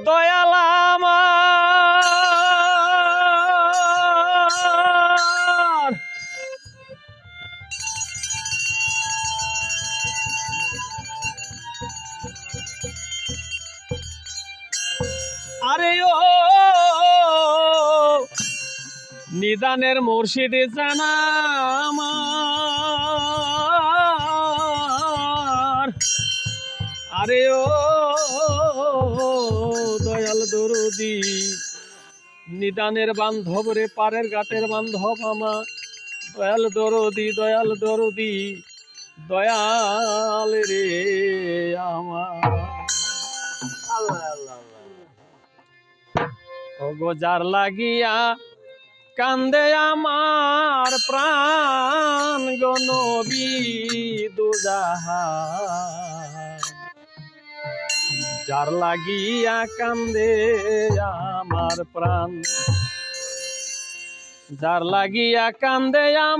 দয়াল আমার আরে ও নিদানের মুর্শিদে জানা আমার আরে ও দয়াল দরদি নিদানের বান্ধব রে পারের ঘাটের বান্ধব আমার দয়াল দরদি দয়াল রে আমার আল্লাহ আল্লাহ ওগো যার লাগিয়া কান্দে আমার প্রাণ গো নবী দুজাহান যার লাগিয়া কান্দে আমার প্রাণ যার লাগিয়া কান্দে আমার